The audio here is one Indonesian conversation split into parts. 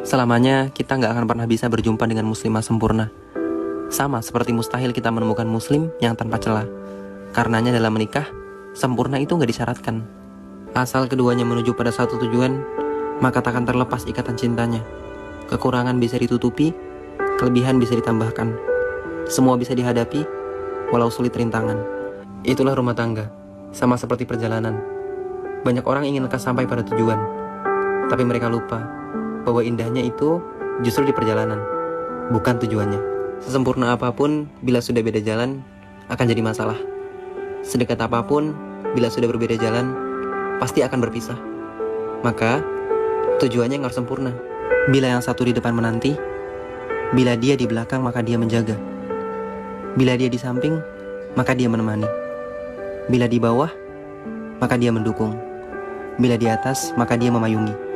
Selamanya kita nggak akan pernah bisa berjumpa dengan muslimah sempurna. Sama seperti mustahil kita menemukan muslim yang tanpa celah. Karenanya dalam menikah, sempurna itu nggak disyaratkan. Asal keduanya menuju pada satu tujuan, maka takkan terlepas ikatan cintanya. Kekurangan bisa ditutupi, kelebihan bisa ditambahkan. Semua bisa dihadapi, walau sulit rintangan. Itulah rumah tangga, sama seperti perjalanan. Banyak orang ingin lekas sampai pada tujuan, tapi mereka lupa bahwa indahnya itu justru di perjalanan, bukan tujuannya. Sesempurna apapun, bila sudah beda jalan, akan jadi masalah. Sedekat apapun, bila sudah berbeda jalan, pasti akan berpisah. Maka, tujuannya yang harus sempurna. Bila yang satu di depan menanti, bila dia di belakang maka dia menjaga. Bila dia di samping, maka dia menemani. Bila di bawah, maka dia mendukung. Bila di atas, maka dia memayungi.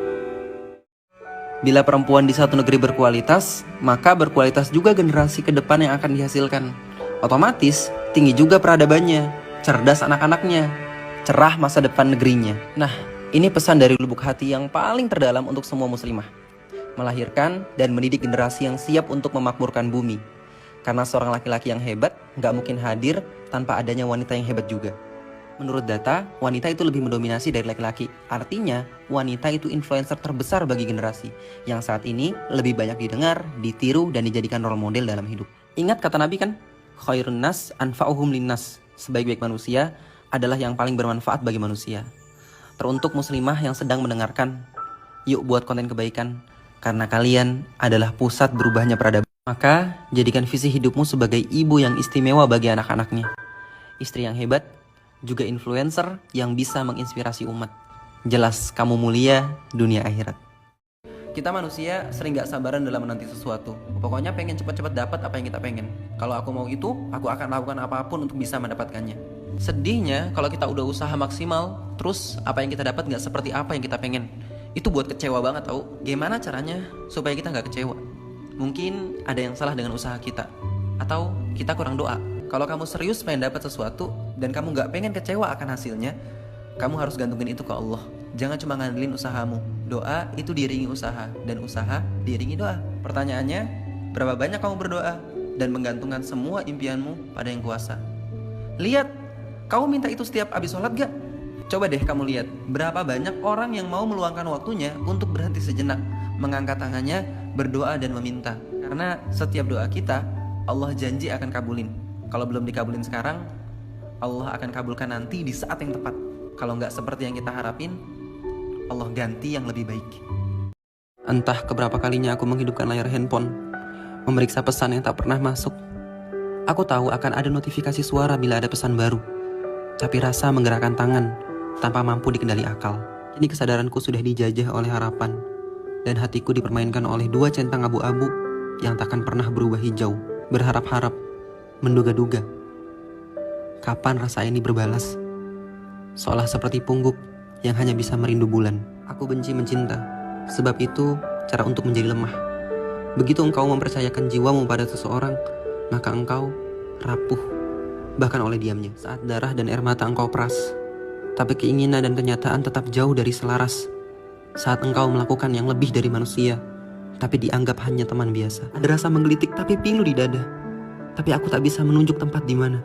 Bila perempuan di satu negeri berkualitas, maka berkualitas juga generasi ke depan yang akan dihasilkan. Otomatis, tinggi juga peradabannya, cerdas anak-anaknya, cerah masa depan negerinya. Nah, ini pesan dari lubuk hati yang paling terdalam untuk semua muslimah. Melahirkan dan mendidik generasi yang siap untuk memakmurkan bumi. Karena seorang laki-laki yang hebat nggak mungkin hadir tanpa adanya wanita yang hebat juga. Menurut data, wanita itu lebih mendominasi dari laki-laki. Artinya, wanita itu influencer terbesar bagi generasi yang saat ini lebih banyak didengar, ditiru, dan dijadikan role model dalam hidup. Ingat kata Nabi kan? Khairun nas anfa'uhum linnas. Sebaik-baik manusia adalah yang paling bermanfaat bagi manusia. Teruntuk muslimah yang sedang mendengarkan, yuk buat konten kebaikan. Karena kalian adalah pusat berubahnya peradaban. Maka, jadikan visi hidupmu sebagai ibu yang istimewa bagi anak-anaknya. Istri yang hebat, juga influencer yang bisa menginspirasi umat. Jelas kamu mulia dunia akhirat. Kita manusia sering gak sabaran dalam menanti sesuatu. Pokoknya pengen cepat-cepat dapat apa yang kita pengen. Kalau aku mau itu, aku akan lakukan apapun untuk bisa mendapatkannya. Sedihnya kalau kita udah usaha maksimal, terus apa yang kita dapat gak seperti apa yang kita pengen. Itu buat kecewa banget tau. Gimana caranya supaya kita gak kecewa? Mungkin ada yang salah dengan usaha kita, atau kita kurang doa. Kalau kamu serius pengen dapat sesuatu dan kamu gak pengen kecewa akan hasilnya, kamu harus gantungin itu ke Allah. Jangan cuma ngandelin usahamu. Doa itu diiringi usaha, dan usaha diiringi doa. Pertanyaannya, berapa banyak kamu berdoa dan menggantungkan semua impianmu pada yang kuasa? Lihat, kamu minta itu setiap habis sholat gak? Coba deh kamu lihat, berapa banyak orang yang mau meluangkan waktunya untuk berhenti sejenak, mengangkat tangannya, berdoa dan meminta. Karena setiap doa kita, Allah janji akan kabulin. Kalau belum dikabulin sekarang, Allah akan kabulkan nanti di saat yang tepat. Kalau nggak seperti yang kita harapin, Allah ganti yang lebih baik. Entah keberapa kalinya aku menghidupkan layar handphone, memeriksa pesan yang tak pernah masuk. Aku tahu akan ada notifikasi suara bila ada pesan baru, tapi rasa menggerakkan tangan tanpa mampu dikendali akal. Kini kesadaranku sudah dijajah oleh harapan, dan hatiku dipermainkan oleh dua centang abu-abu yang takkan pernah berubah hijau. Berharap-harap, menduga-duga, kapan rasa ini berbalas? Seolah seperti pungguk yang hanya bisa merindu bulan. Aku benci mencinta, sebab itu cara untuk menjadi lemah. Begitu engkau mempercayakan jiwamu pada seseorang, maka engkau rapuh, bahkan oleh diamnya. Saat darah dan air mata engkau peras, tapi keinginan dan kenyataan tetap jauh dari selaras. Saat engkau melakukan yang lebih dari manusia, tapi dianggap hanya teman biasa. Ada rasa menggelitik tapi pilu di dada, tapi aku tak bisa menunjuk tempat di mana.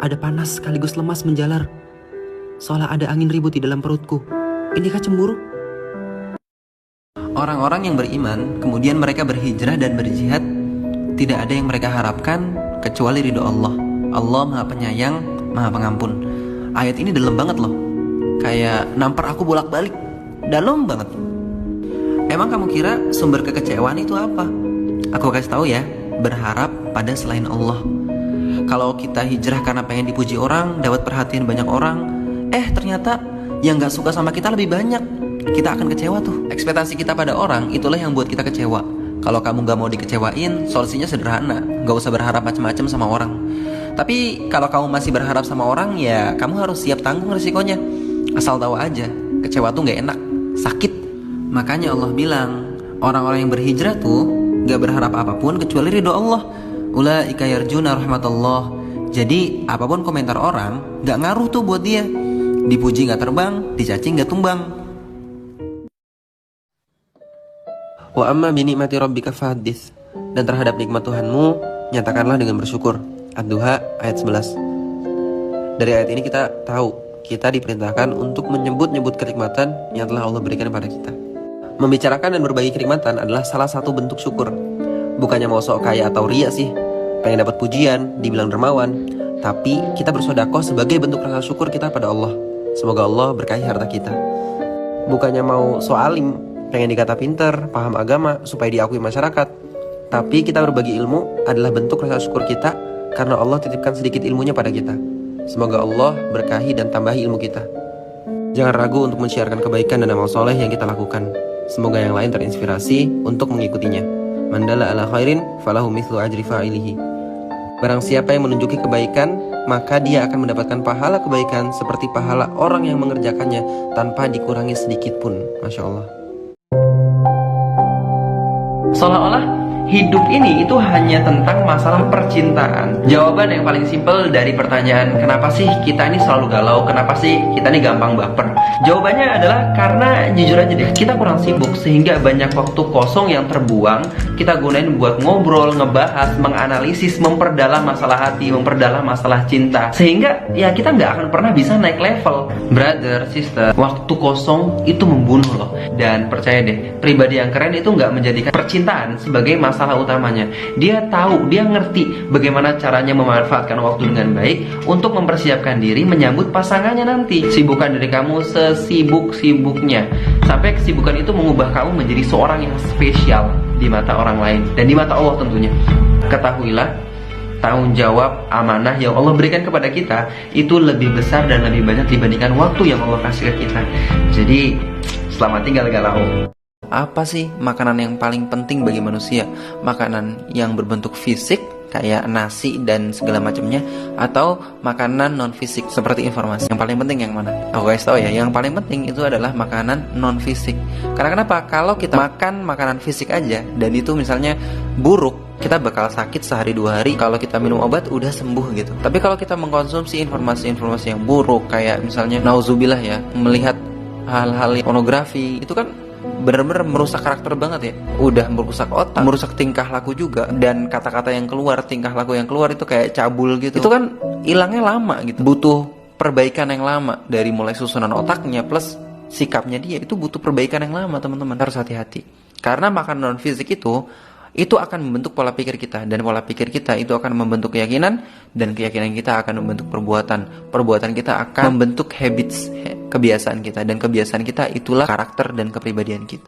Ada panas sekaligus lemas menjalar, seolah ada angin ribut di dalam perutku. Inikah cemburu? Orang-orang yang beriman, kemudian mereka berhijrah dan berjihad, tidak ada yang mereka harapkan kecuali ridho Allah. Allah Maha Penyayang, Maha Pengampun. Ayat ini dalam banget loh. Kayak nampar aku bolak-balik. Dalam banget. Emang kamu kira sumber kekecewaan itu apa? Aku kasih tahu ya, berharap pada selain Allah. Kalau kita hijrah karena pengen dipuji orang, dapat perhatian banyak orang, ternyata yang gak suka sama kita lebih banyak, kita akan kecewa tuh. Ekspektasi kita pada orang itulah yang buat kita kecewa. Kalau kamu gak mau dikecewain, solusinya sederhana, gak usah berharap macam-macam sama orang. Tapi kalau kamu masih berharap sama orang, ya kamu harus siap tanggung risikonya. Asal tahu aja, kecewa tuh gak enak, sakit. Makanya Allah bilang, orang-orang yang berhijrah tuh gak berharap apapun kecuali ridho Allah. Ulaika yarjuna rahmatullah. Jadi apapun komentar orang gak ngaruh tuh buat dia. Dipuji gak terbang, dicaci gak tumbang. Wa amma bi ni'mati rabbika fahaddits. Dan terhadap nikmat Tuhanmu, nyatakanlah dengan bersyukur. Ad-Duha ayat 11. Dari ayat ini kita tahu, kita diperintahkan untuk menyebut-nyebut kenikmatan yang telah Allah berikan kepada kita. Membicarakan dan berbagi kenikmatan adalah salah satu bentuk syukur. Bukannya mau sok kaya atau ria sih, pengen dapat pujian, dibilang dermawan, tapi kita bersedekah sebagai bentuk rasa syukur kita pada Allah. Semoga Allah berkahi harta kita. Bukannya mau sok alim, pengen dikata pinter, paham agama supaya diakui masyarakat, tapi kita berbagi ilmu adalah bentuk rasa syukur kita karena Allah titipkan sedikit ilmunya pada kita. Semoga Allah berkahi dan tambahi ilmu kita. Jangan ragu untuk men-sharekan kebaikan dan amal soleh yang kita lakukan. Semoga yang lain terinspirasi untuk mengikutinya. Man dalla ala khairin falahu mithlu ajri fa'ilihi. Barang siapa yang menunjuki kebaikan, maka dia akan mendapatkan pahala kebaikan seperti pahala orang yang mengerjakannya tanpa dikurangi sedikit pun. Masya Allah. Seolah-olah hidup ini itu hanya tentang masalah percintaan. Jawaban yang paling simpel dari pertanyaan kenapa sih kita ini selalu galau, kenapa sih kita ini gampang baper, jawabannya adalah karena jujur aja deh, kita kurang sibuk sehingga banyak waktu kosong yang terbuang kita gunain buat ngobrol, ngebahas, menganalisis, memperdalam masalah hati, memperdalam masalah cinta, sehingga ya kita nggak akan pernah bisa naik level. Brother, sister, waktu kosong itu membunuh loh. Dan percaya deh, pribadi yang keren itu nggak menjadikan percintaan sebagai masalah utamanya. Dia tahu, dia ngerti bagaimana caranya memanfaatkan waktu dengan baik untuk mempersiapkan diri menyambut pasangannya nanti. Sibukkan diri kamu sesibuk-sibuknya sampai kesibukan itu mengubah kamu menjadi seorang yang spesial di mata orang lain dan di mata Allah tentunya. Ketahuilah, tanggung jawab amanah yang Allah berikan kepada kita itu lebih besar dan lebih banyak dibandingkan waktu yang Allah kasih ke kita. Jadi selamat tinggal galau. Apa sih makanan yang paling penting bagi manusia? Makanan yang berbentuk fisik kayak nasi dan segala macamnya, atau makanan non fisik seperti informasi? Yang paling penting yang mana? Aku guys tahu ya, yang paling penting itu adalah makanan non fisik. Karena kenapa? Kalau kita makan makanan fisik aja dan itu misalnya buruk, kita bakal sakit sehari 2 hari. Kalau kita minum obat udah sembuh gitu. Tapi kalau kita mengkonsumsi informasi-informasi yang buruk, kayak misalnya nauzubillah ya, melihat hal-hal pornografi, itu kan bener-bener merusak karakter banget ya. Udah merusak otak, merusak tingkah laku juga. Dan kata-kata yang keluar, tingkah laku yang keluar itu kayak cabul gitu. Itu kan hilangnya lama gitu. Butuh perbaikan yang lama. Dari mulai susunan otaknya plus sikapnya dia, itu butuh perbaikan yang lama teman-teman. Harus hati-hati. Karena makan non fisik itu akan membentuk pola pikir kita, dan pola pikir kita itu akan membentuk keyakinan, dan keyakinan kita akan membentuk perbuatan. Perbuatan kita akan membentuk habits, kebiasaan kita, dan kebiasaan kita itulah karakter dan kepribadian kita.